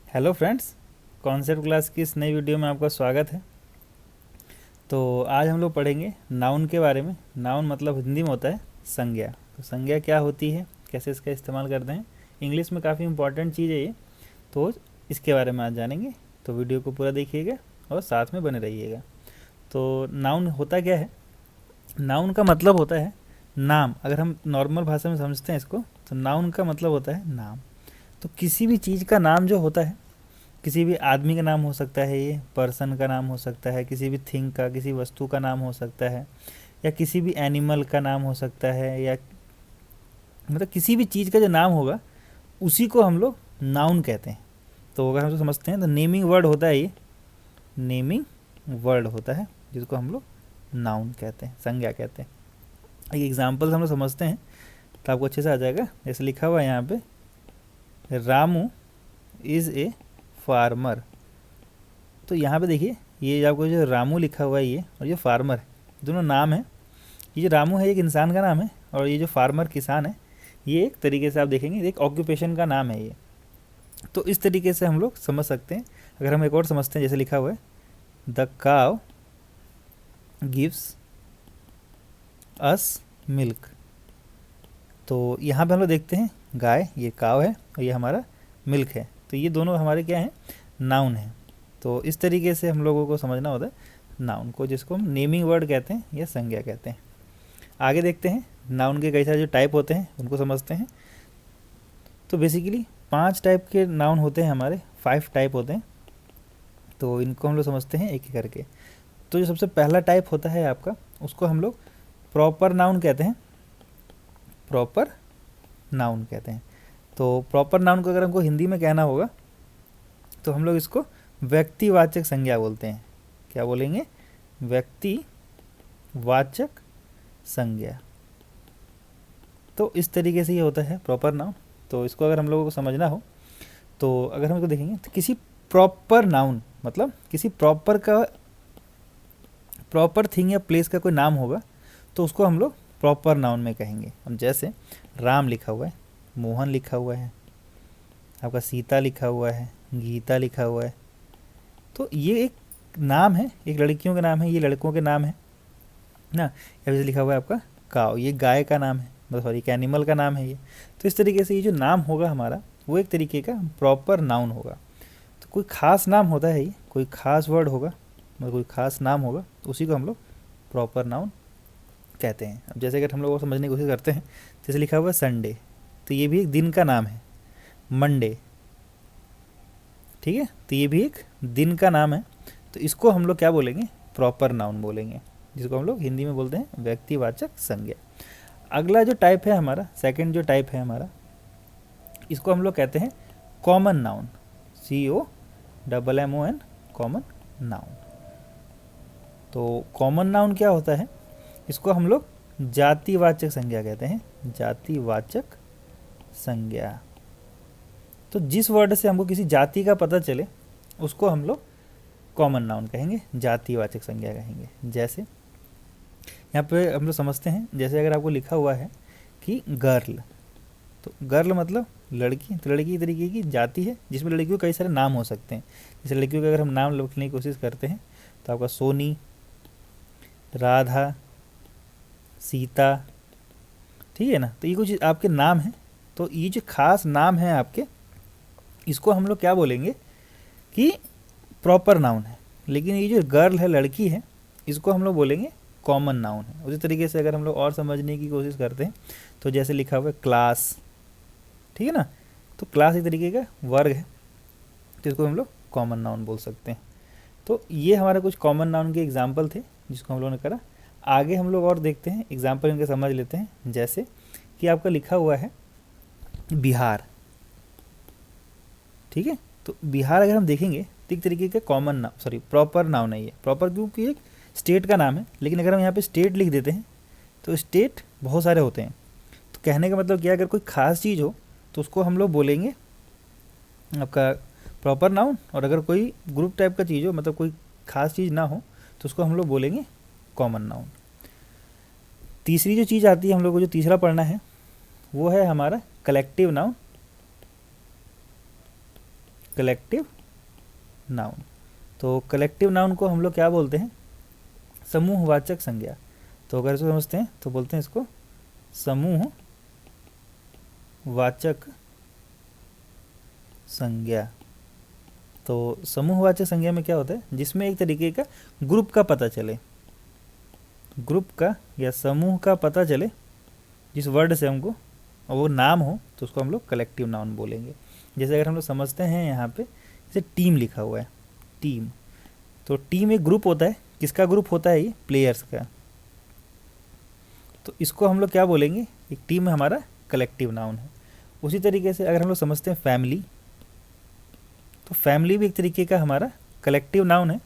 Hello friends, concept class की इस नई वीडियो में आपका स्वागत है। तो आज हम लोग पढ़ेंगे नाउन के बारे में। नाउन मतलब हिंदी में होता है संज्ञा। तो संज्ञा क्या होती है, कैसे इसका इस्तेमाल करते हैं, इंग्लिश में काफ़ी इंपॉर्टेंट चीज़ है ये। तो इसके बारे में आज जानेंगे, तो वीडियो को पूरा देखिएगा और साथ में बने रहिएगा। तो नाउन होता क्या है? नाउन का मतलब होता है नाम। अगर हम नॉर्मल भाषा में समझते हैं इसको, तो नाउन का मतलब होता है नाम। तो किसी भी चीज़ का नाम जो होता है, किसी भी आदमी का नाम हो सकता है, ये पर्सन का नाम हो सकता है, किसी भी थिंग का, किसी वस्तु का नाम हो सकता है, या किसी भी एनिमल का नाम हो सकता है, या मतलब किसी भी चीज़ का जो नाम होगा उसी को हम लोग नाउन कहते हैं। तो अगर हम तो समझते हैं तो नेमिंग वर्ड होता है, ये नेमिंग वर्ड होता है जिसको हम लोग नाउन कहते हैं, संज्ञा कहते हैं। एक एग्जाम्पल हम लोग समझते हैं तो आपको अच्छे से आ जाएगा। जैसे लिखा हुआ है यहाँ पे, रामू इज़ ए फार्मर। तो यहाँ पे देखिए, ये आपको जो रामू लिखा हुआ है ये, और ये फार्मर है, दोनों नाम है। ये जो रामू है एक इंसान का नाम है, और ये जो फार्मर किसान है, ये एक तरीके से आप देखेंगे एक ऑक्यूपेशन का नाम है ये। तो इस तरीके से हम लोग समझ सकते हैं। अगर हम एक और समझते हैं, जैसे लिखा हुआ है द काव गिव्स अस मिल्क। तो यहाँ पे हम लोग देखते हैं गाय, ये काव है, और ये हमारा मिल्क है। तो ये दोनों हमारे क्या हैं, नाउन है। तो इस तरीके से हम लोगों को समझना होता है नाउन को, जिसको हम नेमिंग वर्ड कहते हैं या संज्ञा कहते हैं। आगे देखते हैं नाउन के कई सारे जो टाइप होते हैं उनको समझते हैं। तो बेसिकली 5 टाइप के नाउन होते हैं हमारे, 5 टाइप होते हैं। तो इनको हम लोग समझते हैं एक एक करके। तो जो सबसे पहला टाइप होता है आपका, उसको हम लोग प्रॉपर नाउन कहते हैं। प्रॉपर नाउन कहते हैं। तो प्रॉपर नाउन को अगर हमको हिंदी में कहना होगा तो हम लोग इसको व्यक्तिवाचक संज्ञा बोलते हैं। क्या बोलेंगे? व्यक्तिवाचक संज्ञा। तो इस तरीके से ये होता है प्रॉपर नाउन। तो इसको अगर हम लोगों को समझना हो, तो अगर हम इसको देखेंगे तो किसी प्रॉपर नाउन मतलब किसी प्रॉपर का, प्रॉपर थिंग या प्लेस का कोई नाम होगा तो उसको हम लोग प्रॉपर नाउन में कहेंगे। हम जैसे राम लिखा हुआ है, मोहन लिखा हुआ है, आपका सीता लिखा हुआ है, गीता लिखा हुआ है। तो ये एक नाम है, एक लड़कियों का नाम है, ये लड़कों के नाम है ना। या जैसे लिखा हुआ है आपका काव, ये गाय का नाम है, सॉरी एक एनिमल का नाम है ये। तो इस तरीके से ये जो नाम होगा हमारा, वो एक तरीके का प्रॉपर नाउन होगा। तो कोई खास नाम होता है ये, कोई खास वर्ड होगा, मतलब कोई खास नाम होगा, तो उसी को हम लोग प्रॉपर नाउन कहते हैं। अब जैसे अगर हम लोग समझने की कोशिश करते हैं, जैसे लिखा हुआ है संडे, तो ये भी एक दिन का नाम है। मंडे, ठीक है, तो ये भी एक दिन का नाम है। तो इसको हम लोग क्या बोलेंगे? प्रॉपर नाउन बोलेंगे, जिसको हम लोग हिंदी में बोलते हैं व्यक्तिवाचक संज्ञा। अगला जो टाइप है हमारा, सेकंड जो टाइप है हमारा, इसको हम लोग कहते हैं common noun. COMMON, common noun. तो कॉमन नाउन क्या होता है? इसको हम लोग जातिवाचक संज्ञा कहते हैं। जातिवाचक संज्ञा। तो जिस वर्ड से हमको किसी जाति का पता चले उसको हम लोग कॉमन नाउन कहेंगे, जातिवाचक संज्ञा कहेंगे। जैसे यहाँ पे हम लोग समझते हैं, जैसे अगर आपको लिखा हुआ है कि गर्ल, तो गर्ल मतलब लड़की। तो लड़की एक तरीके की जाति है जिसमें लड़कियों के कई सारे नाम हो सकते हैं। जैसे लड़कियों के अगर हम नाम लिखने की कोशिश करते हैं तो आपका सोनी, राधा, सीता, ठीक है ना। तो ये कुछ आपके नाम हैं। तो ये जो खास नाम है आपके, इसको हम लोग क्या बोलेंगे कि प्रॉपर नाउन है। लेकिन ये जो गर्ल है, लड़की है, इसको हम लोग बोलेंगे कॉमन नाउन है। उसी तरीके से अगर हम लोग और समझने की कोशिश करते हैं, तो जैसे लिखा हुआ है क्लास, ठीक है ना, तो क्लास एक तरीके का वर्ग है, तो इसको हम लोग कॉमन नाउन बोल सकते हैं। तो ये हमारे कुछ कॉमन नाउन के एग्जाम्पल थे जिसको हम लोगों ने करा। आगे हम लोग और देखते हैं, एग्जाम्पल इनके समझ लेते हैं। जैसे कि आपका लिखा हुआ है बिहार, ठीक है, तो बिहार अगर हम देखेंगे तो एक तरीके का कॉमन नाम, सॉरी प्रॉपर नाउन है ये। प्रॉपर क्योंकि एक स्टेट का नाम है, लेकिन अगर हम यहाँ पे स्टेट लिख देते हैं तो स्टेट बहुत सारे होते हैं। तो कहने का मतलब क्या है, अगर कोई खास चीज़ हो तो उसको हम लोग बोलेंगे आपका प्रॉपर नाउन, और अगर कोई ग्रुप टाइप का चीज़ हो, मतलब कोई खास चीज़ ना हो, तो उसको हम लोग बोलेंगे कॉमन नाउन। तीसरी जो चीज़ आती है हम लोग को, जो तीसरा पढ़ना है, वो है हमारा कलेक्टिव नाउन। Collective noun. तो कलेक्टिव नाउन को हम लोग क्या बोलते हैं? समूहवाचक संज्ञा। तो अगर इसको समझते हैं तो बोलते हैं इसको समूहवाचक संज्ञा। तो समूहवाचक संज्ञा में क्या होता है? जिसमें एक तरीके का ग्रुप का पता चले, ग्रुप का या समूह का पता चले, जिस वर्ड से हमको, और वो नाम हो तो उसको हम लोग कलेक्टिव नाउन बोलेंगे। जैसे अगर हम लोग समझते हैं यहाँ पे, जैसे टीम लिखा हुआ है, टीम, तो टीम एक ग्रुप होता है। किसका ग्रुप होता है? ये प्लेयर्स का। तो इसको हम लोग क्या बोलेंगे? एक टीम हमारा कलेक्टिव नाउन है। उसी तरीके से अगर हम लोग समझते हैं फैमिली, तो फैमिली भी एक तरीके का हमारा कलेक्टिव नाउन है।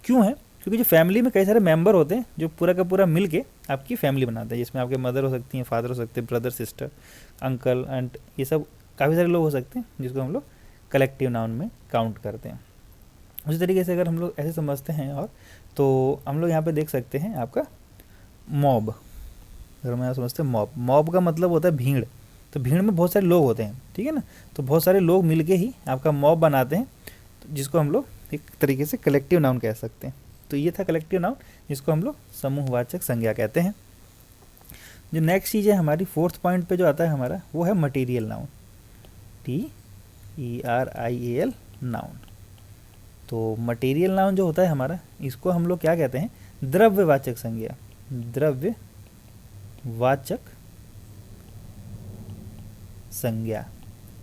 क्यों है? क्योंकि जो फैमिली में कई सारे मेंबर होते हैं जो पूरा का पूरा मिल के आपकी फैमिली बनाते हैं, जिसमें आपके मदर हो सकती हैं, फादर हो सकते हैं, ब्रदर सिस्टर अंकल एंड ये सब काफ़ी सारे लोग हो सकते हैं, जिसको हम लोग कलेक्टिव नाउन में काउंट करते हैं। उसी तरीके से अगर हम लोग ऐसे समझते हैं, और तो हम लोग यहाँ पे देख सकते हैं आपका मॉब। अगर हम यहाँ समझते हैं मॉब, मॉब का मतलब होता है भीड़। तो भीड़ में बहुत सारे लोग होते हैं, ठीक है ना। तो बहुत सारे लोग मिलके ही आपका मॉब बनाते हैं, जिसको हम लोग एक तरीके से कलेक्टिव नाउन कह सकते हैं। तो ये था कलेक्टिव नाउन, जिसको हम लोग समूहवाचक संज्ञा कहते हैं। जो नेक्स्ट चीज़ है हमारी, फोर्थ पॉइंट पे जो आता है हमारा, वो है मटेरियल नाउन, TERIAL नाउन। तो मटेरियल नाउन जो होता है हमारा, इसको हम लोग क्या कहते हैं? द्रव्यवाचक संज्ञा। द्रव्यवाचक संज्ञा।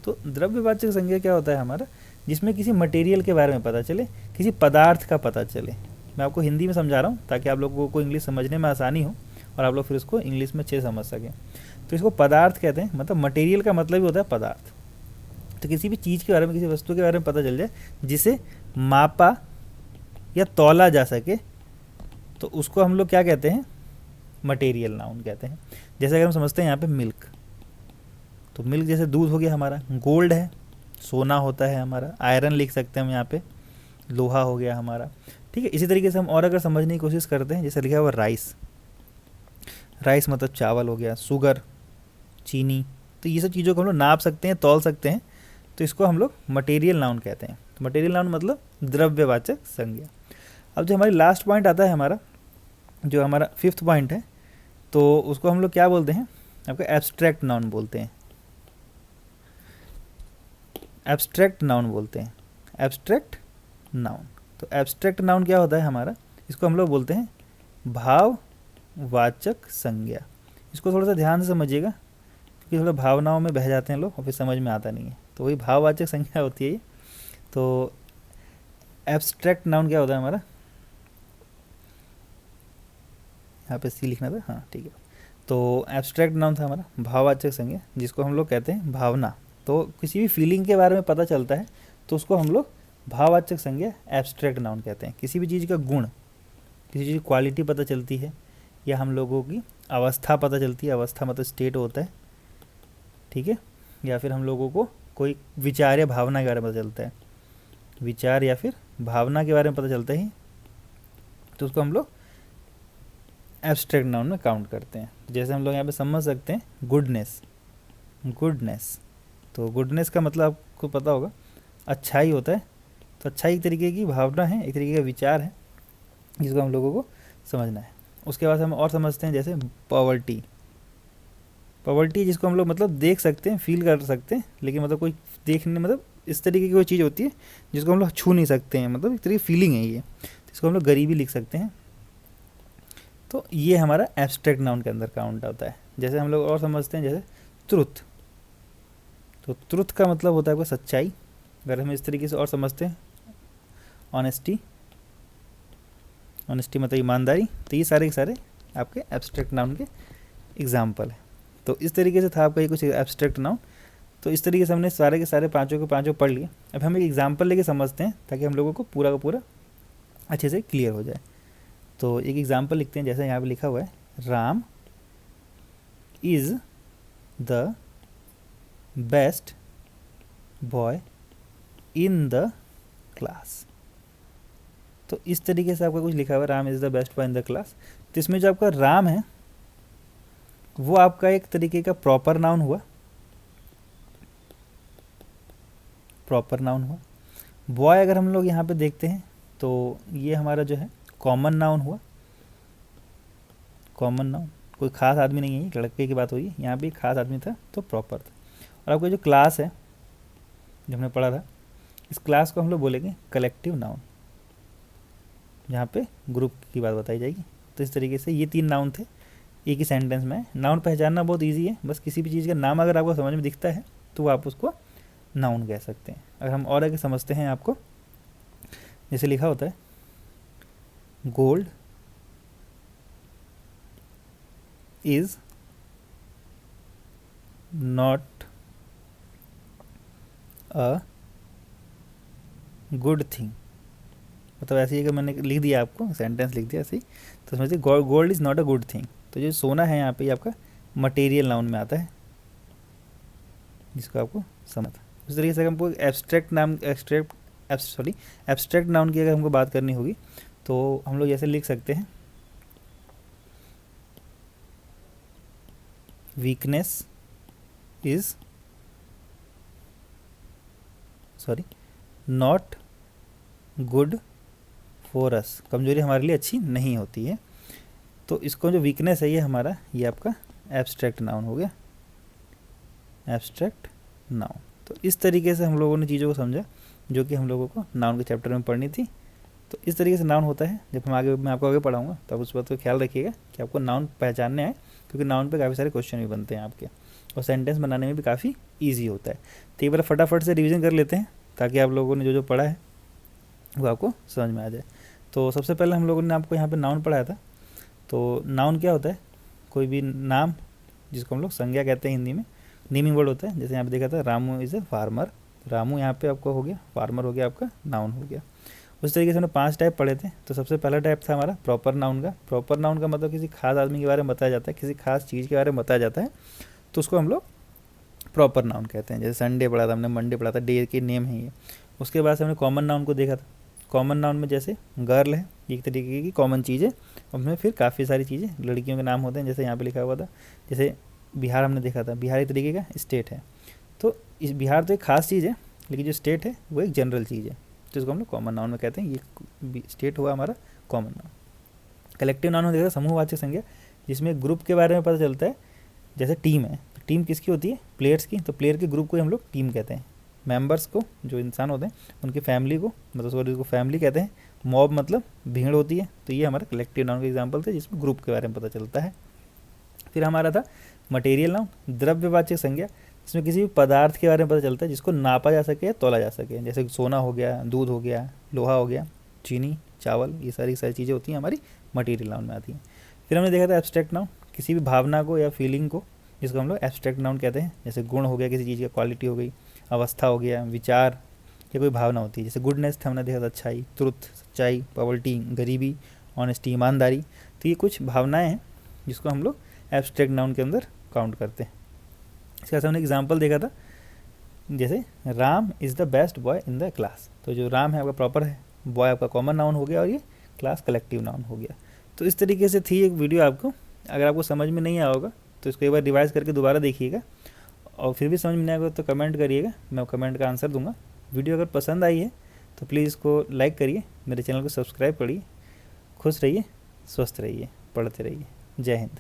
तो द्रव्यवाचक संज्ञा क्या होता है हमारा? जिसमें किसी मटेरियल के बारे में पता चले, किसी पदार्थ का पता चले। मैं आपको हिंदी में समझा रहा हूँ ताकि आप लोगों को इंग्लिश समझने में आसानी हो और आप लोग फिर उसको इंग्लिश में अच्छे से समझ सकें। तो इसको पदार्थ कहते हैं, मतलब मटेरियल का मतलब ही होता है पदार्थ। तो किसी भी चीज़ के बारे में, किसी वस्तु के बारे में पता चल जाए जिसे मापा या तौला जा सके, तो उसको हम लोग क्या कहते हैं? मटेरियल नाउन कहते हैं। जैसे अगर हम समझते हैं यहाँ पे मिल्क, तो मिल्क जैसे दूध हो गया हमारा, गोल्ड है, सोना होता है हमारा, आयरन लिख सकते हैं हम यहाँ पे, लोहा हो गया हमारा, ठीक है। इसी तरीके से हम और अगर समझने की कोशिश करते हैं, जैसे लिखा हुआ राइस, राइस मतलब चावल हो गया, शुगर चीनी, तो ये सब चीज़ों को हम लोग नाप सकते हैं, तौल सकते हैं, तो इसको हम लोग मटेरियल नाउन कहते हैं। तो मटेरियल नाउन मतलब द्रव्यवाचक संज्ञा। अब जो हमारी लास्ट पॉइंट आता है हमारा, जो हमारा फिफ्थ पॉइंट है, तो उसको हम लोग क्या बोलते हैं? आपको एब्स्ट्रैक्ट नाउन बोलते हैं। एब्स्ट्रैक्ट नाउन बोलते हैं, एब्स्ट्रैक्ट नाउन। तो एब्स्ट्रैक्ट नाउन क्या होता है हमारा? इसको हम लोग बोलते हैं भाववाचक संज्ञा। इसको थोड़ा सा ध्यान से समझिएगा, क्योंकि थोड़ा भावनाओं में बह जाते हैं लोग और फिर समझ में आता नहीं है। तो वही भाववाचक संज्ञा होती है ये। तो एब्स्ट्रैक्ट नाउन क्या होता है हमारा? यहाँ पे सी लिखना था, हाँ ठीक है। तो एब्स्ट्रैक्ट नाउन था हमारा भाववाचक संज्ञा, जिसको हम लोग कहते हैं भावना। तो किसी भी फीलिंग के बारे में पता चलता है तो उसको हम लोग भाववाचक संज्ञा एब्स्ट्रैक्ट नाउन कहते हैं। किसी भी चीज़ का गुण, किसी चीज़ की क्वालिटी पता चलती है, या हम लोगों की अवस्था पता चलती है, अवस्था मतलब स्टेट होता है, ठीक है। या फिर हम लोगों को कोई विचार या भावना के बारे में पता चलता है, विचार या फिर भावना के बारे में पता चलता है, तो उसको हम लोग एब्स्ट्रैक्ट नाउन में काउंट करते हैं। जैसे हम लोग यहाँ पे समझ सकते हैं गुडनेस, गुडनेस, तो गुडनेस का मतलब आपको पता होगा अच्छाई होता है। तो अच्छाई एक तरीके की भावना है, एक तरीके का विचार है, जिसको हम लोगों को समझना है। उसके बाद हम और समझते हैं जैसे पॉवर्टी, पॉवर्टी जिसको हम लोग मतलब देख सकते हैं, फील कर सकते हैं, लेकिन मतलब कोई देखने, मतलब इस तरीके की कोई चीज़ होती है जिसको हम लोग छू नहीं सकते हैं, मतलब एक तरीके की फीलिंग है ये, तो इसको हम लोग गरीबी लिख सकते हैं। तो ये हमारा एब्स्ट्रैक्ट नाउन के अंदर काउंट होता है। जैसे हम लोग और समझते हैं जैसे ट्रुथ, तो ट्रुथ का मतलब होता है आपका सच्चाई। अगर हम इस तरीके से और समझते हैं ऑनेस्टी, ऑनेस्टी मतलब ईमानदारी। तो ये सारे के सारे आपके एब्स्ट्रैक्ट नाउन के एग्जाम्पल है। तो इस तरीके से था आपका ये कुछ एब्स्ट्रैक्ट नाउन। तो इस तरीके से हमने सारे के सारे पाँचों के पाँचों पढ़ लिए। अब हम एक एग्जाम्पल लेके समझते हैं ताकि हम लोगों को पूरा का पूरा अच्छे से क्लियर हो जाए। तो एक एग्जाम्पल लिखते हैं, जैसे यहाँ पे लिखा हुआ है, Ram is the best boy in the class. तो इस तरीके से आपका कुछ लिखा हुआ है, Ram is the best boy in the class. तो इसमें जो आपका राम है वो आपका एक तरीके का प्रॉपर नाउन हुआ, प्रॉपर नाउन हुआ। बॉय अगर हम लोग यहाँ पे देखते हैं तो ये हमारा जो है कॉमन नाउन हुआ, कॉमन नाउन, कोई खास आदमी नहीं है, लड़के की बात हुई, यहाँ पे खास आदमी था तो प्रॉपर था। और आपको जो क्लास है जो हमने पढ़ा था, इस क्लास को हम लोग बोलेंगे कलेक्टिव नाउन, जहाँ पे ग्रुप की बात बताई जाएगी। तो इस तरीके से ये 3 नाउन थे एक ही सेंटेंस में। नाउन पहचानना बहुत ईजी है, बस किसी भी चीज़ का नाम अगर आपको समझ में दिखता है तो आप उसको नाउन कह सकते हैं। अगर हम और आगे समझते हैं आपको, जैसे लिखा होता है gold is not a good thing, मतलब ऐसे ही, अगर मैंने लिख दिया आपको सेंटेंस लिख दिया ऐसे ही, तो समझिए gold is not a good thing. तो जो सोना है यहाँ पे ये आपका मटेरियल नाउन में आता है, जिसको आपको समझ। उस तरीके से हमको एब्स्ट्रैक्ट नाउन की अगर हमको बात करनी होगी तो हम लोग जैसे लिख सकते हैं weakness is not good for us, कमजोरी हमारे लिए अच्छी नहीं होती है। तो इसको जो वीकनेस है ये हमारा, ये आपका एब्स्ट्रैक्ट नाउन हो गया, एब्स्ट्रैक्ट नाउन। तो इस तरीके से हम लोगों ने चीज़ों को समझा जो कि हम लोगों को नाउन के चैप्टर में पढ़नी थी। तो इस तरीके से नाउन होता है। जब मैं आपको आगे पढ़ाऊँगा तब उस बात का ख्याल रखिएगा कि आपको नाउन पहचानने आए, क्योंकि नाउन पे काफ़ी सारे क्वेश्चन भी बनते हैं आपके, और सेंटेंस बनाने में भी काफ़ी ईजी होता है। तो एक बार फटाफट से रिविज़न कर लेते हैं ताकि आप लोगों ने जो जो पढ़ा है वो आपको समझ में आ जाए। तो सबसे पहले हम लोगों ने आपको यहाँ पे नाउन पढ़ाया था। तो नाउन क्या होता है? कोई भी नाम जिसको हम लोग संज्ञा कहते हैं हिंदी में, नेमिंग वर्ड होता है। जैसे यहाँ पे देखा था Ramu is a farmer, Ramu यहाँ पे आपका हो गया, फार्मर हो गया आपका नाउन हो गया। उस तरीके से हमने 5 टाइप पढ़े थे। तो सबसे पहला टाइप था हमारा प्रॉपर नाउन का। प्रॉपर नाउन का मतलब किसी खास आदमी के बारे में बताया जाता है, किसी खास चीज़ के बारे में बताया जाता है, तो उसको हम लोग प्रॉपर नाउन कहते हैं। जैसे संडे पढ़ा था हमने, मंडे पढ़ा था, डे के नेम है ये। उसके बाद से हमने कॉमन नाउन को देखा था। कॉमन नाउन में जैसे गर्ल है, एक तरीके की कॉमन चीज़ है। उसमें फिर काफ़ी सारी चीज़ें लड़कियों के नाम होते हैं, जैसे यहाँ पे लिखा हुआ था। जैसे बिहार हमने देखा था, बिहार एक तरीके का स्टेट है। तो इस बिहार तो एक खास चीज़ है, लेकिन जो स्टेट है वो एक जनरल चीज़ है, जिसको हम लोग कॉमन नाउन में कहते हैं। ये स्टेट हुआ हमारा कॉमन नाउन। कलेक्टिव नाउन में देखा समूहवाचक संज्ञा, जिसमें ग्रुप के बारे में पता चलता है। जैसे टीम है, तो टीम किसकी होती है? प्लेयर्स की। तो प्लेयर के ग्रुप को हम लोग टीम कहते हैं। मेंबर्स को, जो इंसान होते हैं, उनकी फैमिली को, मतलब सॉरी, उसको फैमिली कहते हैं। मॉब मतलब भीड़ होती है। तो ये हमारा कलेक्टिव नाउन का एग्जाम्पल थे, जिसमें ग्रुप के बारे में पता चलता है। फिर हमारा था मटेरियल नाउन, द्रव्यवाचक संज्ञा, जिसमें किसी भी पदार्थ के बारे में पता चलता है जिसको नापा जा सके या तोला जा सके। जैसे सोना हो गया, दूध हो गया, लोहा हो गया, चीनी, चावल, ये सारी चीज़ें होती हैं हमारी मटेरियल नाउन में आती हैं। फिर हमने देखा था एब्स्ट्रैक्ट नाउन, किसी भी भावना को या फीलिंग को, जिसको हम लोग एब्स्ट्रैक्ट नाउन कहते हैं। जैसे गुण हो गया, किसी चीज़ का क्वालिटी हो गई, अवस्था हो गया, विचार या कोई भावना होती है। जैसे गुडनेस हमने देखा था अच्छाई, ट्रुथ सच्चाई, पॉवर्टी गरीबी, ऑनेस्टी ईमानदारी। तो ये कुछ भावनाएं हैं जिसको हम लोग एब्स्ट्रैक्ट नाउन के अंदर काउंट करते हैं। इसके साथ हमने एग्जाम्पल देखा था, जैसे Ram is the best boy in the class. तो जो राम है आपका प्रॉपर है, बॉय आपका कॉमन नाउन हो गया, और ये क्लास कलेक्टिव नाउन हो गया। तो इस तरीके से थी एक वीडियो आपको। अगर आपको समझ में नहीं आया होगा तो इसको एक बार रिवाइज करके दोबारा देखिएगा, और फिर भी समझ में नहीं आएगा तो कमेंट करिएगा, मैं कमेंट का आंसर दूंगा। वीडियो अगर पसंद आई है तो प्लीज़ इसको लाइक करिए, मेरे चैनल को सब्सक्राइब करिए। खुश रहिए, स्वस्थ रहिए, पढ़ते रहिए। जय हिंद।